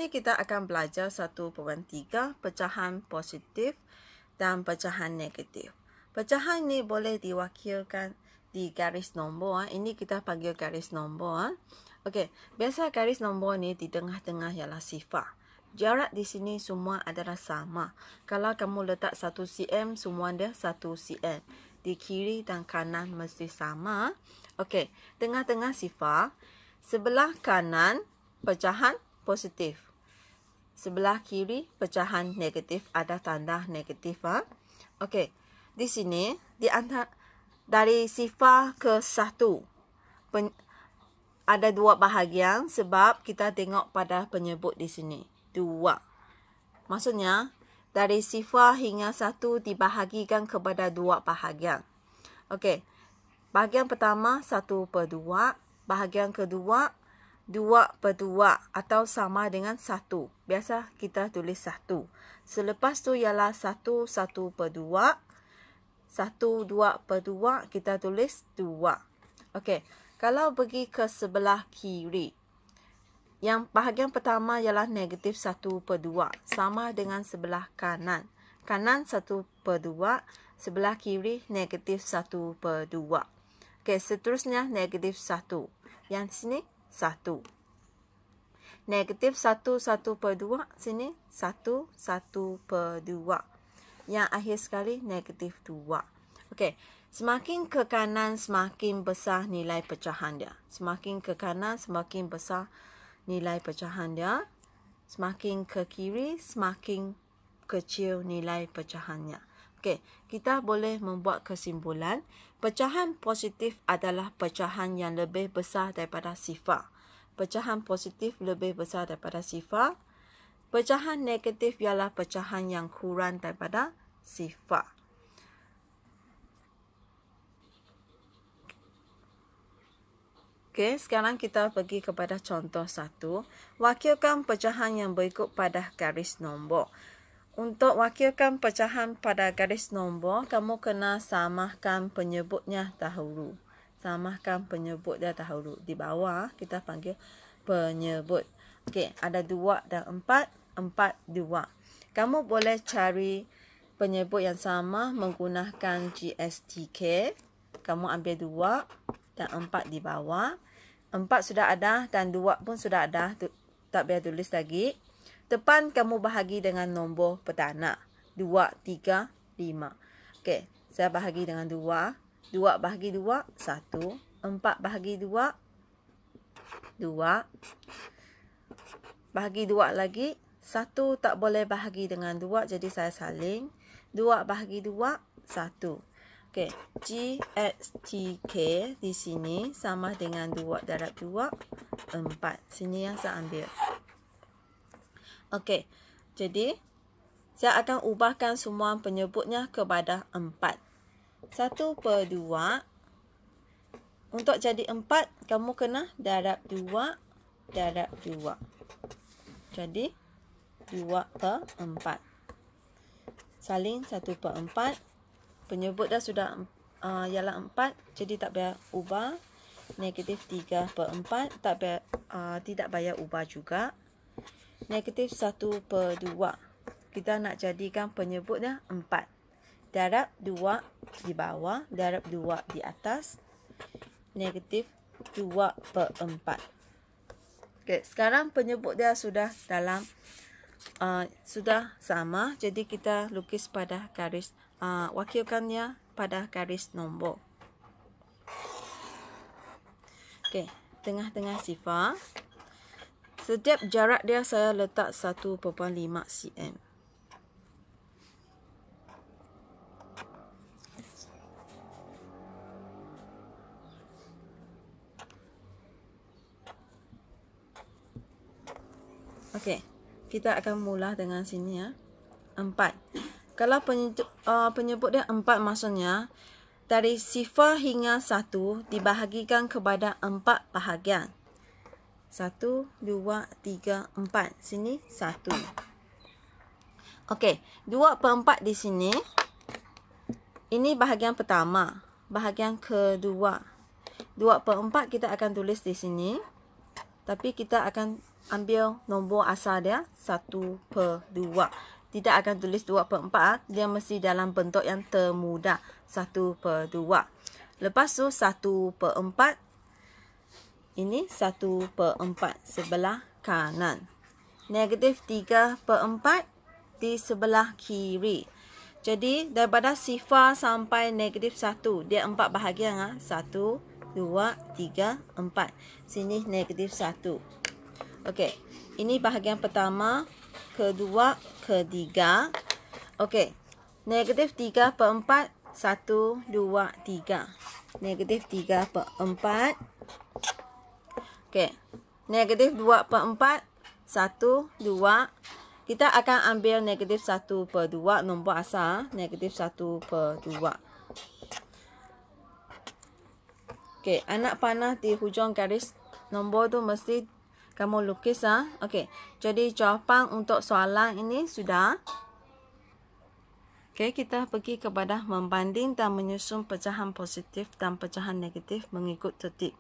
sini kita akan belajar 1/3 pecahan positif dan pecahan negatif. Pecahan ini boleh diwakilkan di garis nombor. Ini kita panggil garis nombor. Okey, biasa garis nombor ni di tengah-tengah ialah sifar. Jarak di sini semua adalah sama. Kalau kamu letak 1 cm, semua dia 1 cm. Di kiri dan kanan mesti sama. Okey, tengah-tengah sifar. Sebelah kanan pecahan positif. Sebelah kiri pecahan negatif, ada tanda negatif. Okey, di sini di antara dari sifar ke 1 ada 2 bahagian sebab kita tengok pada penyebut di sini 2. Maksudnya dari sifar hingga 1 dibahagikan kepada 2 bahagian. Okey, bahagian pertama 1/2, bahagian kedua 2/2 atau sama dengan 1. Biasa kita tulis 1. Selepas tu ialah 1 1/2. 1 2/2 kita tulis 2. Okey, kalau pergi ke sebelah kiri. Yang bahagian pertama ialah negatif 1/2. Sama dengan sebelah kanan. Kanan 1/2. Sebelah kiri negatif 1/2. Okey, seterusnya negatif 1. Yang sini 1. Negatif 1 1/2. Sini 1 1/2. Yang akhir sekali negatif 2. Okey, semakin ke kanan semakin besar nilai pecahan dia. Semakin ke kanan semakin besar nilai pecahan dia. Semakin ke kiri semakin kecil nilai pecahannya. Okey, kita boleh membuat kesimpulan. Pecahan positif adalah pecahan yang lebih besar daripada sifar. Pecahan positif lebih besar daripada sifar. Pecahan negatif ialah pecahan yang kurang daripada sifar. Okey, sekarang kita pergi kepada contoh 1. Wakilkan pecahan yang berikut pada garis nombor. Untuk wakilkan pecahan pada garis nombor, kamu kena samakan penyebutnya dahulu. Samakan penyebutnya dahulu. Di bawah kita panggil penyebut. Okey, ada 2 dan 4. 4, 2. Kamu boleh cari penyebut yang sama menggunakan GSTK. Kamu ambil 2 dan 4 di bawah. 4 sudah ada dan 2 pun sudah ada. Tak payah tulis lagi. Depan kamu bahagi dengan nombor perdana. 2, 3, 5. Okey, saya bahagi dengan 2. 2 bahagi 2, 1. 4 bahagi 2, 2. Bahagi 2 lagi. 1 tak boleh bahagi dengan 2, jadi saya salin. 2 bahagi 2, 1. Okey, GSTK di sini sama dengan 2 darab 2, 4. Sini yang saya ambil. Okey, jadi saya akan ubahkan semua penyebutnya kepada 4. 1/2. Untuk jadi 4, kamu kena darab 2, darab 2. Jadi 2/4. Salin 1/4. Penyebut dah sudah ialah 4, jadi tak payah ubah. Negatif 3/4, tidak payah ubah juga. Negatif 1/2. Kita nak jadikan penyebutnya 4. Darab 2 di bawah, darab 2 di atas. Negatif 2/4. Okey, sekarang penyebut dia sudah dalam sudah sama. Jadi kita lukis pada garis, wakilkannya pada garis nombor. Okey, tengah-tengah sifar. Setiap jarak dia saya letak 1/5 cm. Okey, kita akan mula dengan sini ya. 4. Kalau penyebut dia 4 maksudnya dari sifar hingga 1 dibahagikan kepada 4 bahagian. 1, 2, 3, 4. Sini 1. Okey, 2/4 di sini. Ini bahagian pertama. Bahagian kedua. 2/4 kita akan tulis di sini. Tapi kita akan ambil nombor asal dia 1/2. Tidak akan tulis 2/4. Dia mesti dalam bentuk yang termudah 1/2. Lepas tu 1/4. Ini 1/4 sebelah kanan. Negatif 3/4 di sebelah kiri. Jadi daripada sifar sampai negatif 1. Dia 4 bahagian. 1, 2, 3, 4. Sini negatif 1. Okey. Ini bahagian pertama, kedua, ketiga. Okey. Negatif 3/4. 1, 2, 3. Negatif 3/4. Okey. Negatif 2/4. 1, 2. Kita akan ambil negatif 1/2 nombor asal. Negatif 1/2. Okey. Anak panah di hujung garis nombor tu mesti kamu lukis. Okey. Jadi jawapan untuk soalan ini sudah. Okey. Kita pergi kepada membanding dan menyusun pecahan positif dan pecahan negatif mengikut tertib.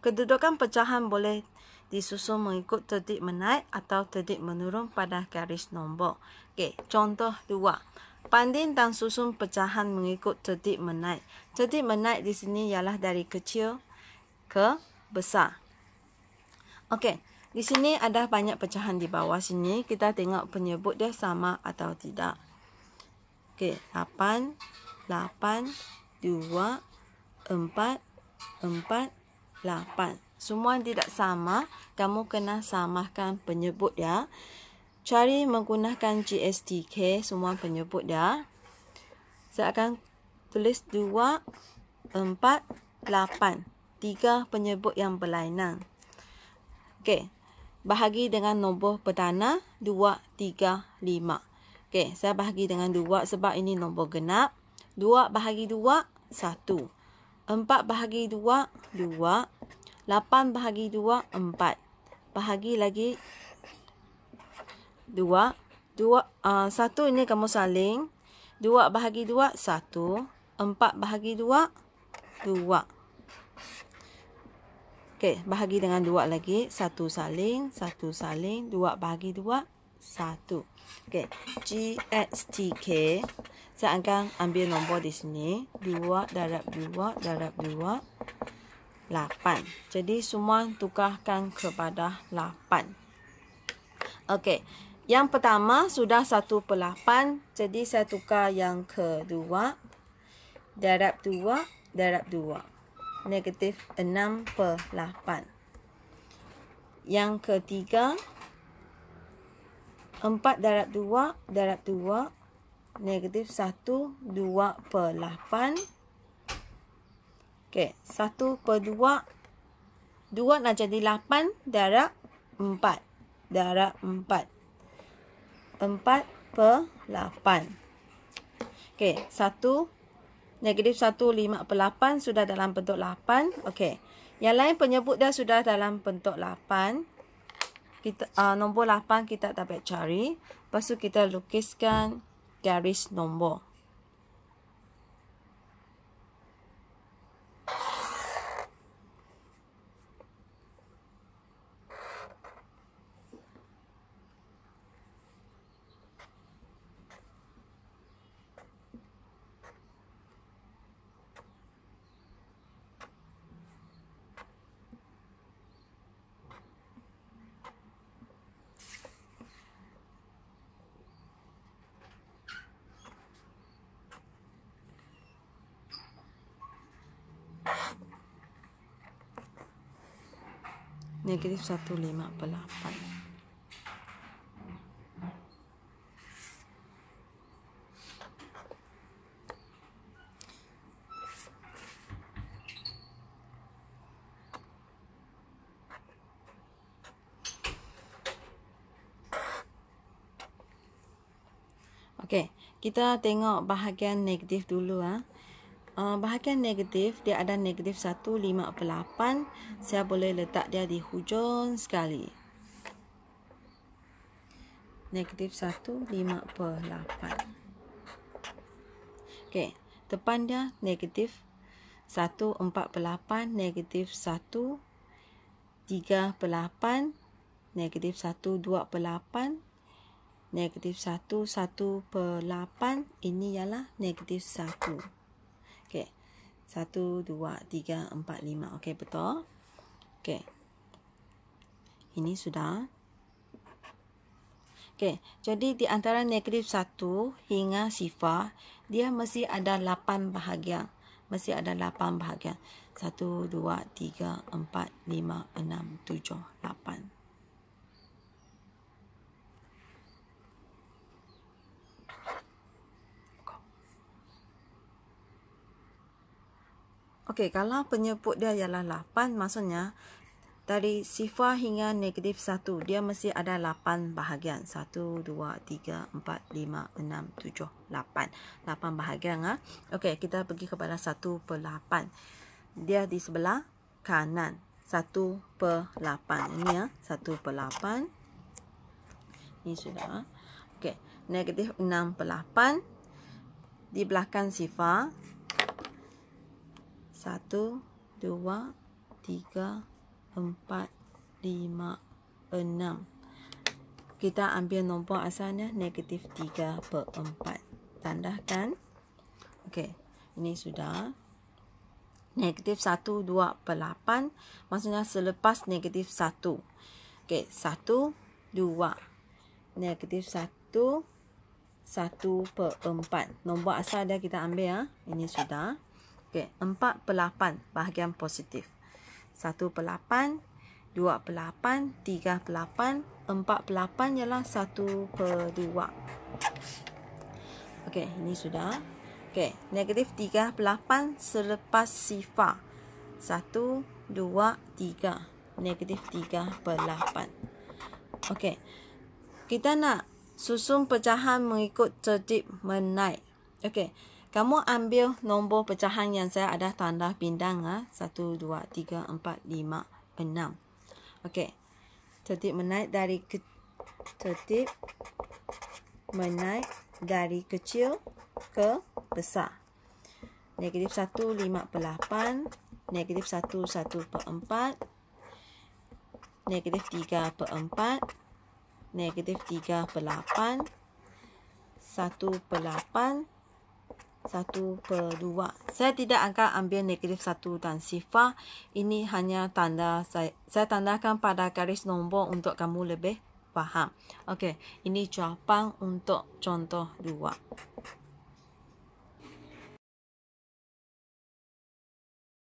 Kedudukan pecahan boleh disusun mengikut tertib menaik atau tertib menurun pada garis nombor. Okey, contoh 2. Banding dan susun pecahan mengikut tertib menaik. Tertib menaik di sini ialah dari kecil ke besar. Okey, di sini ada banyak pecahan di bawah sini. Kita tengok penyebut dia sama atau tidak. Okey, 8, 8, 2, 4, 4, 8. Semua tidak sama, kamu kena samakan penyebut ya. Cari menggunakan GSTK semua penyebut ya. Saya akan tulis 2, 4, 8. 3 penyebut yang berlainan. Okey, bahagi dengan nombor perdana 2, 3, 5. Okey, saya bahagi dengan 2 sebab ini nombor genap. 2 bahagi 2, 1. 4 bahagi 2, 2. 8 bahagi 2, 4. Bahagi lagi 2. 1 ini kamu saling. 2 bahagi 2, 1. 4 bahagi 2, 2. Okey, bahagi dengan 2 lagi. 1 saling, 1 saling. 2 bahagi 2, 1. Okey, GSTK. Saya akan ambil nombor di sini. 2 darab 2 darab 2. 8. Jadi semua tukarkan kepada 8. Okey. Yang pertama sudah 1/8. Jadi saya tukar yang kedua. Darab 2 darab 2. Negatif 6/8. Yang ketiga 4 darab 2 darab 2. Negatif 1, 2/8. Okey, 1/2. 2 nak jadi 8 darab 4. Darab 4. 4/8. Okey, 1. Negatif 1, 5/8 sudah dalam bentuk 8. Okey. Yang lain penyebut dah sudah dalam bentuk 8. Nombor 8 kita dapat cari. Lepas tu kita lukiskan garis nombor. Negatif 1, 5/8. Okey, kita tengok bahagian negatif dulu. Bahagian negatif, dia ada negatif 1, 5/8. Saya boleh letak dia di hujung sekali. Negatif 1, 5/8. Okey, depan dia negatif 1, 4/8. Negatif 1, 3/8. negatif 1 2/8, negatif 1 1/8, ini ialah negatif 1. Okey. 1 2 3 4 5. Okey, betul. Okey. Ini sudah. Okey, jadi di antara negatif 1 hingga sifar, dia mesti ada 8 bahagian. Mesti ada 8 bahagian. 1 2 3 4 5 6 7 8. Okey, kalau penyebut dia ialah 8, maksudnya dari sifar hingga negatif 1, dia mesti ada 8 bahagian. 1, 2, 3, 4, 5, 6, 7, 8. 8 bahagian. Okey, kita pergi kepada 1/8. Dia di sebelah kanan. 1/8. Ini ya, 1/8. Ini sudah. Okey, negatif 6/8. Di belakang sifar. 1, 2, 3, 4, 5, 6. Kita ambil nombor asalnya negatif 3/4. Tandahkan. Okey, ini sudah. Negatif 1 2/8. Maksudnya selepas negatif 1. Okey, 1, 2. Negatif 1, 1/4. Nombor asal dia kita ambil ya. Ini sudah. Okey, 4/8 bahagian positif. 1/8, 2/8, 3/8, 4/8 ialah 1/2. Okey, ini sudah. Okey, negatif 3/8 selepas sifar. 1, 2, 3. Negatif 3/8. Okey, kita nak susun pecahan mengikut tertib menaik. Okey, kamu ambil nombor pecahan yang saya ada tanda bintang. 1, 2, 3, 4, 5, 6. Okey. Tertib menaik dari kecil ke besar. Negatif 1, 5/8. Negatif 1, 1/4. Negatif 3/4. Negatif 3/8. 1/8. 1/2. Saya tidak akan ambil negatif 1 dan sifar. Ini hanya tanda saya tandakan pada garis nombor untuk kamu lebih faham. Okey, ini jawapan untuk contoh 2.